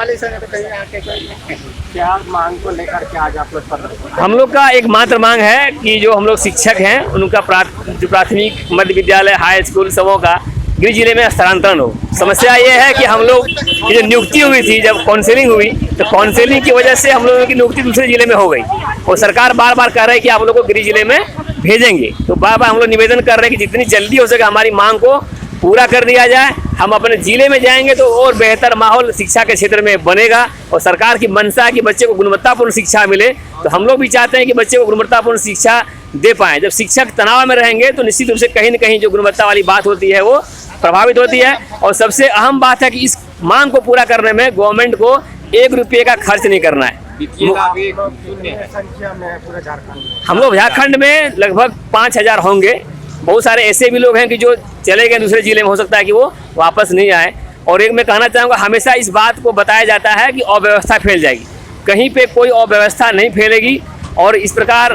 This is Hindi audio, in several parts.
वाले से तो कहीं आके क्या मांग को लेकर के आज आप लोग हम लोग का एक मात्र मांग है कि जो हम लोग शिक्षक हैं उनका जो प्राथमिक मध्य विद्यालय हाई स्कूल सबों का गृह जिले में स्थानांतरण हो। समस्या ये है कि हम लोग ये जो नियुक्ति हुई थी, जब काउंसिलिंग हुई तो काउंसिलिंग की वजह से हम लोगों की नियुक्ति दूसरे जिले में हो गई और सरकार बार बार कह रही है कि आप लोगों को गृह जिले में भेजेंगे। तो बार बार हम लोग निवेदन कर रहे हैं कि जितनी जल्दी हो सके हमारी मांग को पूरा कर दिया जाए। हम अपने जिले में जाएंगे तो और बेहतर माहौल शिक्षा के क्षेत्र में बनेगा और सरकार की मंशा है कि बच्चे को गुणवत्तापूर्ण शिक्षा मिले। तो हम लोग भी चाहते हैं कि बच्चे को गुणवत्तापूर्ण शिक्षा दे पाएँ। जब शिक्षक तनाव में रहेंगे तो निश्चित रूप से कहीं न कहीं जो गुणवत्ता वाली बात होती है वो प्रभावित होती है। और सबसे अहम बात है कि इस मांग को पूरा करने में गवर्नमेंट को 1 रुपये का खर्च नहीं करना है। हम लोग झारखंड में लगभग 5000 होंगे। बहुत सारे ऐसे भी लोग हैं कि जो चले गए दूसरे जिले में, हो सकता है कि वो वापस नहीं आए। और एक मैं कहना चाहूँगा, हमेशा इस बात को बताया जाता है कि अव्यवस्था फैल जाएगी, कहीं पे कोई अव्यवस्था नहीं फैलेगी। और इस प्रकार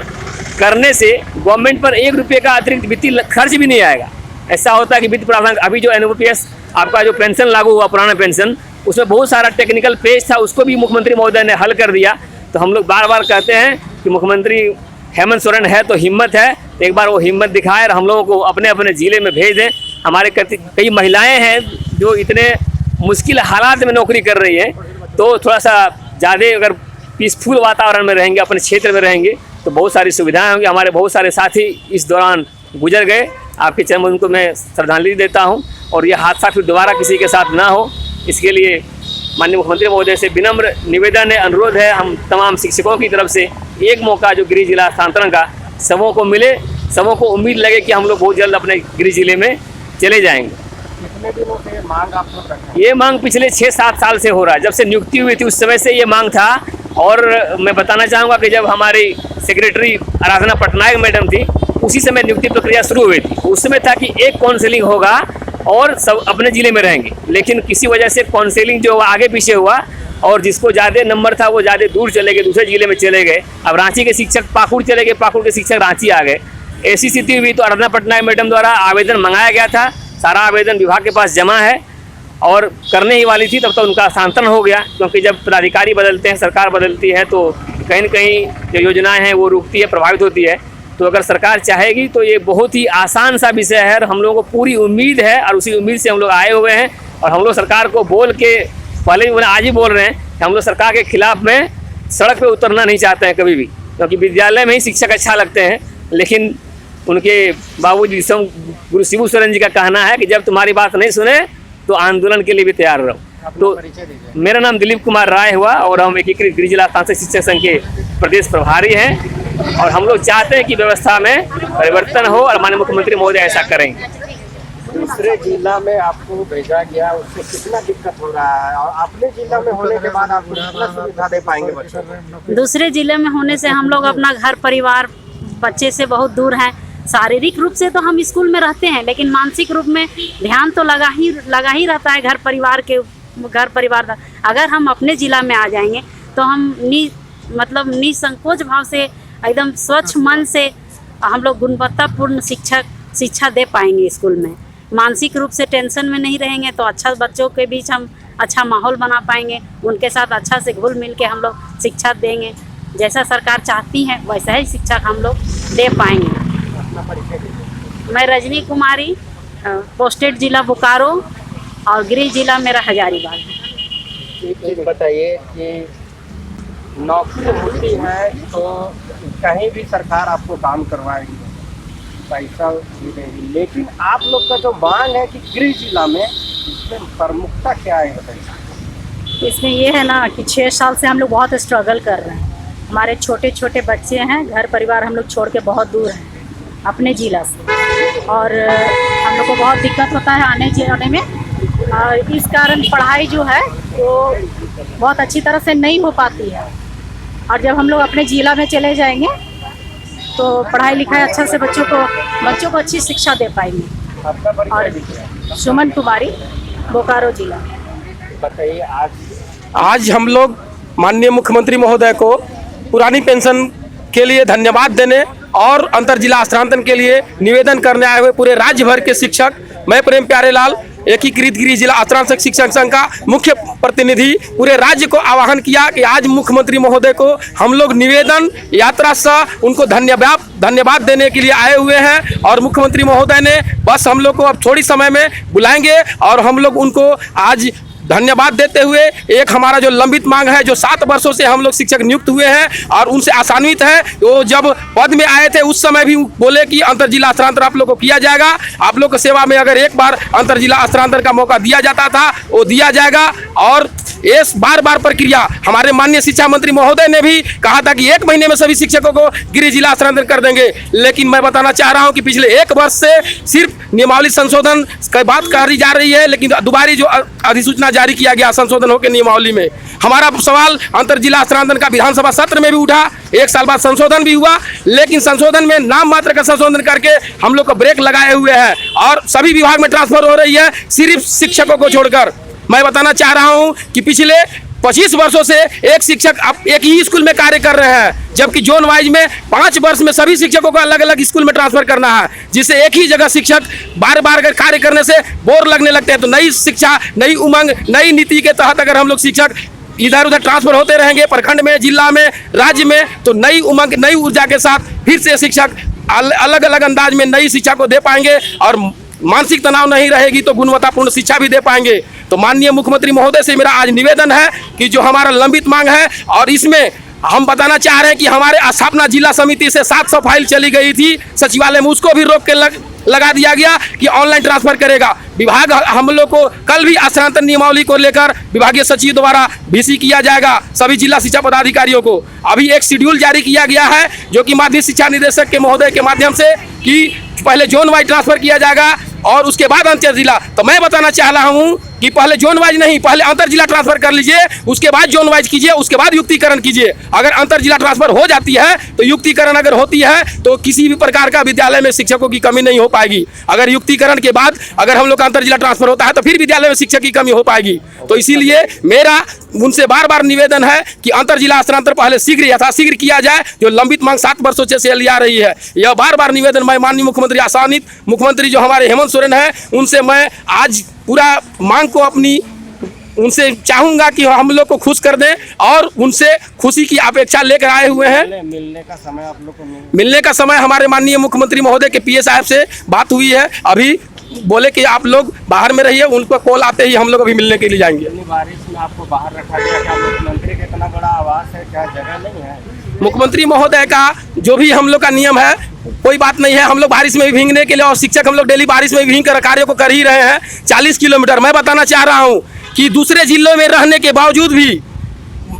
करने से गवर्नमेंट पर 1 रुपये का अतिरिक्त वित्तीय खर्च भी नहीं आएगा। ऐसा होता है कि वित्त प्रावधान अभी जो NUPS आपका जो पेंशन लागू हुआ, पुराना पेंशन, उसमें बहुत सारा टेक्निकल पेज था, उसको भी मुख्यमंत्री महोदय ने हल कर दिया। तो हम लोग बार बार कहते हैं कि मुख्यमंत्री हेमंत सोरेन है तो हिम्मत है, एक बार वो हिम्मत दिखाए और हम लोगों को अपने अपने ज़िले में भेज दें। हमारे कई महिलाएं हैं जो इतने मुश्किल हालात में नौकरी कर रही हैं, तो थोड़ा सा ज़्यादा अगर पीसफुल वातावरण में रहेंगे, अपने क्षेत्र में रहेंगे तो बहुत सारी सुविधाएं होंगी। हमारे बहुत सारे साथी इस दौरान गुजर गए, आपके चरण उनको मैं श्रद्धांजलि देता हूं। और यह हादसा फिर दोबारा किसी के साथ ना हो, इसके लिए माननीय मुख्यमंत्री महोदय से विनम्र निवेदन है, अनुरोध है हम तमाम शिक्षकों की तरफ से, एक मौका जो गृह जिला स्थानांतरण का सबों को मिले, सबों को उम्मीद लगे कि हम लोग बहुत जल्द अपने गृह जिले में चले जाएंगे। कितने दिनों से ये मांग आप लोग करते हैं? ये मांग पिछले 6-7 साल से हो रहा है। जब से नियुक्ति हुई थी उस समय से ये मांग था। और मैं बताना चाहूँगा कि जब हमारी सेक्रेटरी आराधना पटनायक मैडम थी, उसी समय नियुक्ति प्रक्रिया शुरू हुई थी। उस समय था कि एक काउंसिलिंग होगा और सब अपने ज़िले में रहेंगे, लेकिन किसी वजह से काउंसिलिंग जो आगे पीछे हुआ और जिसको ज़्यादा नंबर था वो ज़्यादा दूर चले गए, दूसरे ज़िले में चले गए। अब रांची के शिक्षक पाकुड़ चले गए, पाकुड़ के शिक्षक रांची आ गए। ऐसी स्थिति हुई तो आराधना पटनायक मैडम द्वारा आवेदन मंगाया गया था, सारा आवेदन विभाग के पास जमा है और करने ही वाली थी, तब तक उनका स्थानांतरण हो गया। क्योंकि जब पदाधिकारी बदलते हैं, सरकार बदलती है, तो कहीं न कहीं जो योजनाएं हैं वो रुकती है, प्रभावित होती है। तो अगर सरकार चाहेगी तो ये बहुत ही आसान सा विषय है और हम लोगों को पूरी उम्मीद है और उसी उम्मीद से हम लोग आए हुए हैं। और हम लोग सरकार को बोल के पहले भी आज ही बोल रहे हैं कि हम लोग सरकार के खिलाफ में सड़क पे उतरना नहीं चाहते हैं कभी भी, क्योंकि विद्यालय में ही शिक्षक अच्छा लगते हैं। लेकिन उनके बाबूजी गुरु शिबू सोरेन जी का कहना है कि जब तुम्हारी बात नहीं सुने तो आंदोलन के लिए भी तैयार रहो। तो मेरा नाम दिलीप कुमार राय हुआ और हम एकीकृत गृह जिला तांत्रिक शिक्षक संघ के प्रदेश प्रभारी हैं। और हम लोग चाहते हैं कि व्यवस्था में परिवर्तन हो और माननीय मुख्यमंत्री महोदय ऐसा करेंगे। दूसरे जिला में आपको भेजा गया, उससे कितना दिक्कत हो रहा है और अपने जिला में होने के बाद आप कितना सुविधा दे पाएंगे बच्चों को? दूसरे जिले में होने से हम लोग अपना घर परिवार बच्चे से बहुत दूर हैं। शारीरिक रूप से तो हम स्कूल में रहते हैं, लेकिन मानसिक रूप में ध्यान तो लगा ही रहता है घर परिवार। अगर हम अपने ज़िला में आ जाएंगे तो हम निसंकोच भाव से एकदम स्वच्छ मन से हम लोग गुणवत्तापूर्ण शिक्षा दे पाएंगे स्कूल में। मानसिक रूप से टेंशन में नहीं रहेंगे तो अच्छा बच्चों के बीच हम अच्छा माहौल बना पाएंगे, उनके साथ अच्छा से घुल मिल के हम लोग शिक्षा देंगे। जैसा सरकार चाहती है वैसा ही शिक्षा हम लोग दे पाएंगे। मैं रजनी कुमारी, पोस्टेड जिला बोकारो और गृह जिला मेरा हजारीबाग है। एक चीज़ बताइए कि नौकरी होती है तो कहीं भी सरकार आपको काम करवाएगी, पैसा भी देगी, लेकिन आप लोग का जो मांग है कि गृह जिला में, इसमें प्रमुखता क्या है बताइए? इसमें ये है ना कि 6 साल से हम लोग बहुत स्ट्रगल कर रहे हैं। हमारे छोटे छोटे बच्चे हैं, घर परिवार हम लोग छोड़ के बहुत दूर हैं अपने ज़िला से, और हम लोग को बहुत दिक्कत होता है आने जाने में। और इस कारण पढ़ाई जो है वो बहुत अच्छी तरह से नहीं हो पाती है। और जब हम लोग अपने ज़िला में चले जाएंगे तो पढ़ाई लिखाई अच्छा से बच्चों को अच्छी शिक्षा दे पाएंगे। आपका और सुमन कुमारी, बोकारो जिला। बताइए, आज हम लोग माननीय मुख्यमंत्री महोदय को पुरानी पेंशन के लिए धन्यवाद देने और अंतर जिला स्थानांतरण के लिए निवेदन करने आए हुए पूरे राज्य भर के शिक्षक, मैं प्रेम प्यारेलाल एकीकृत गृह जिला अत्रांशक शिक्षक संघ का मुख्य प्रतिनिधि पूरे राज्य को आह्वान किया कि आज मुख्यमंत्री महोदय को हम लोग निवेदन यात्रा से उनको धन्यवाद देने के लिए आए हुए हैं। और मुख्यमंत्री महोदय ने बस हम लोग को अब थोड़ी समय में बुलाएंगे और हम लोग उनको आज धन्यवाद देते हुए एक हमारा जो लंबित मांग है, जो 7 वर्षों से हम लोग शिक्षक नियुक्त हुए हैं और उनसे आशान्वित है, वो जब पद में आए थे उस समय भी बोले कि अंतर जिला हस्तांतरण आप लोग को किया जाएगा। आप लोग की सेवा में अगर एक बार अंतर जिला हस्तांतरण का मौका दिया जाता था वो दिया जाएगा। और ये बार प्रक्रिया हमारे माननीय शिक्षा मंत्री महोदय ने भी कहा था कि 1 महीने में सभी शिक्षकों को गृह जिला हस्तांतरण कर देंगे। लेकिन मैं बताना चाह रहा हूं कि पिछले 1 वर्ष से सिर्फ नियमावली संशोधन की बात करी जा रही है, लेकिन दोबारा जो अधिसूचना जारी किया गया संशोधन होकर नियमावली में, हमारा सवाल अंतर जिला हस्तांतरण का विधानसभा सत्र में भी उठा, 1 साल बाद संशोधन भी हुआ, लेकिन संशोधन में नाम मात्र का संशोधन करके हम लोग को ब्रेक लगाए हुए हैं और सभी विभाग में ट्रांसफर हो रही है, सिर्फ शिक्षकों को छोड़कर। मैं बताना चाह रहा हूं कि पिछले 25 वर्षों से एक शिक्षक अब एक ही स्कूल में कार्य कर रहे हैं, जबकि जोन वाइज में 5 वर्ष में सभी शिक्षकों को अलग अलग स्कूल में ट्रांसफर करना है, जिससे एक ही जगह शिक्षक बार बार कार्य करने से बोर लगने लगते हैं। तो नई शिक्षा, नई उमंग, नई नीति के तहत अगर हम लोग शिक्षक इधर उधर ट्रांसफर होते रहेंगे प्रखंड में, जिला में, राज्य में, तो नई उमंग, नई ऊर्जा के साथ फिर से शिक्षक अलग अलग अंदाज में नई शिक्षा को दे पाएंगे और मानसिक तनाव नहीं रहेगी तो गुणवत्तापूर्ण शिक्षा भी दे पाएंगे। तो माननीय मुख्यमंत्री महोदय से मेरा आज निवेदन है कि जो हमारा लंबित मांग है, और इसमें हम बताना चाह रहे हैं कि हमारे स्थापना जिला समिति से 700 फाइल चली गई थी सचिवालय में, उसको भी रोक के लगा दिया गया कि ऑनलाइन ट्रांसफर करेगा विभाग। हम लोग को कल भी हस्तांतरण नियमावली को लेकर विभागीय सचिव द्वारा VC किया जाएगा सभी जिला शिक्षा पदाधिकारियों को। अभी एक शेड्यूल जारी किया गया है जो कि माध्यमिक शिक्षा निदेशक के महोदय के माध्यम से कि पहले जोन वाइज ट्रांसफर किया जाएगा और उसके बाद अंतर जिला। तो मैं बताना चाह रहा हूं कि पहले जोन वाइज नहीं, पहले अंतर जिला ट्रांसफर कर लीजिए, उसके बाद जोन वाइज कीजिए, उसके बाद युक्तिकरण कीजिए। अगर अंतर जिला ट्रांसफर हो जाती है तो युक्तिकरण अगर होती है तो किसी भी प्रकार का विद्यालय में शिक्षकों की कमी नहीं हो पाएगी। अगर युक्तिकरण के बाद अगर हम लोग का अंतर जिला ट्रांसफर होता है तो फिर विद्यालय में शिक्षक की कमी हो पाएगी। तो इसीलिए मेरा उनसे बार निवेदन है कि अंतर जिला हस्तांतरण पहले शीघ्र यथाशीघ्र किया जाए, जो लंबित मांग 7 वर्षों से चली आ रही है। यह बार निवेदन मैं माननीय मुख्यमंत्री आशान्वित मुख्यमंत्री जो हमारे हेमंत सोरेन है उनसे मैं आज पूरा मांग को अपनी उनसे चाहूंगा कि हम लोग को खुश कर दें और उनसे खुशी की अपेक्षा लेकर आए हुए हैं। मिलने का समय आप लोग को मिलने का समय हमारे माननीय मुख्यमंत्री महोदय के PA साहब से बात हुई है, अभी बोले कि आप लोग बाहर में रहिए, उनको कॉल आते ही हम लोग अभी मिलने के लिए जाएंगे। बारिश में आपको बाहर रखा गया, क्या मुख्यमंत्री का इतना बड़ा आवास है, क्या जगह नहीं है? मुख्यमंत्री महोदय का जो भी हम लोग का नियम है कोई बात नहीं है, हम लोग बारिश में भी भीगने के लिए और शिक्षक हम लोग डेली बारिश में भीग कर कार्यों को कर ही रहे हैं 40 किलोमीटर। मैं बताना चाह रहा हूँ कि दूसरे जिलों में रहने के बावजूद भी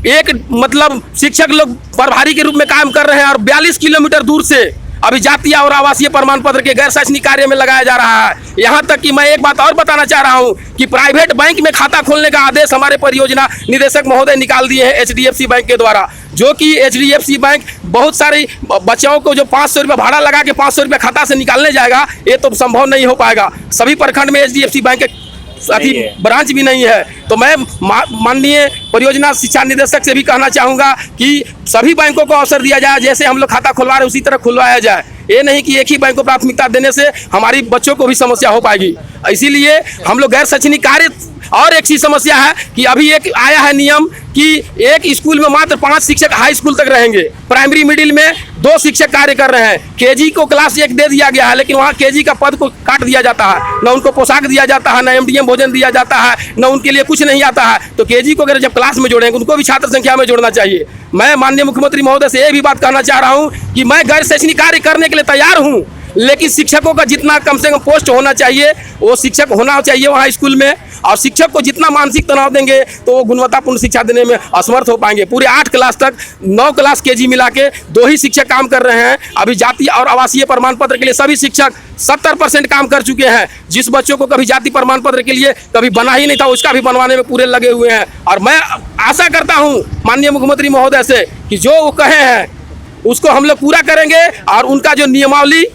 एक मतलब शिक्षक लोग प्रभारी के रूप में काम कर रहे हैं और 42 किलोमीटर दूर से अभी जातीय और आवासीय प्रमाण पत्र के गैर शैक्षणिक कार्य में लगाया जा रहा है। यहाँ तक कि मैं एक बात और बताना चाह रहा हूँ कि प्राइवेट बैंक में खाता खोलने का आदेश हमारे परियोजना निदेशक महोदय निकाल दिए हैं HDFC बैंक के द्वारा, जो कि HDFC बैंक बहुत सारे बच्चों को जो 500 रुपये भाड़ा लगा के 500 रुपये खाता से निकालने जाएगा, ये तो संभव नहीं हो पाएगा। सभी प्रखंड में HDFC बैंक अभी ब्रांच भी नहीं है। तो मैं माननीय परियोजना शिक्षा निदेशक से भी कहना चाहूँगा कि सभी बैंकों को अवसर दिया जाए, जैसे हम लोग खाता खुलवा रहे उसी तरह खुलवाया जाए। ये नहीं कि एक ही बैंक को प्राथमिकता देने से हमारी बच्चों को भी समस्या हो पाएगी। इसीलिए हम लोग गैर शैक्षणिक कार्य, और एक चीज समस्या है कि अभी एक आया है नियम कि एक स्कूल में मात्र 5 शिक्षक हाई स्कूल तक रहेंगे, प्राइमरी मिडिल में 2 शिक्षक कार्य कर रहे हैं। KG को क्लास 1 दे दिया गया है, लेकिन वहाँ KG का पद को काट दिया जाता है, न उनको पोशाक दिया जाता है, न MDM भोजन दिया जाता है, न उनके लिए कुछ नहीं आता है। तो KG को अगर जब क्लास में जोड़ेंगे उनको भी छात्र संख्या में जोड़ना चाहिए। मैं माननीय मुख्यमंत्री महोदय से ये भी बात कहना चाह रहा हूँ कि मैं गैर शैक्षणिक कार्य करने के लिए तैयार हूँ, लेकिन शिक्षकों का जितना कम से कम पोस्ट होना चाहिए वो शिक्षक होना चाहिए वहाँ स्कूल में, और शिक्षक को जितना मानसिक तनाव देंगे तो वो गुणवत्तापूर्ण शिक्षा देने में असमर्थ हो पाएंगे। पूरे 8 क्लास तक 9 क्लास KG मिला के 2 ही शिक्षक काम कर रहे हैं। अभी जाति और आवासीय प्रमाण पत्र के लिए सभी शिक्षक 70% काम कर चुके हैं। जिस बच्चों को कभी जाति प्रमाण पत्र के लिए कभी बना ही नहीं था उसका भी बनवाने में पूरे लगे हुए हैं। और मैं आशा करता हूँ माननीय मुख्यमंत्री महोदय से कि जो वो कहे हैं उसको हम लोग पूरा करेंगे, और उनका जो नियमावली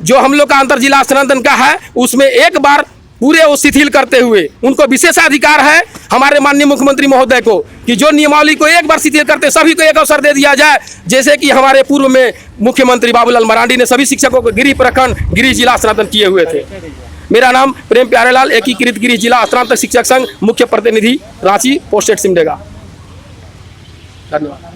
जो हम लोग का अंतर जिला हस्तांतरण का है उसमें एक बार पूरे वो शिथिल करते हुए उनको विशेषाधिकार है हमारे माननीय मुख्यमंत्री महोदय को कि जो नियमावली को एक बार शिथिल करते सभी को एक अवसर दे दिया जाए, जैसे कि हमारे पूर्व में मुख्यमंत्री बाबूलाल मरांडी ने सभी शिक्षकों को गृह प्रखंड गृह जिला हस्तांतरण किए हुए थे। मेरा नाम प्रेम प्यारेलाल, एकीकृत गिरी जिला स्नातक शिक्षक संघ, मुख्य प्रतिनिधि, रांची पोस्टेड सिमडेगा। धन्यवाद।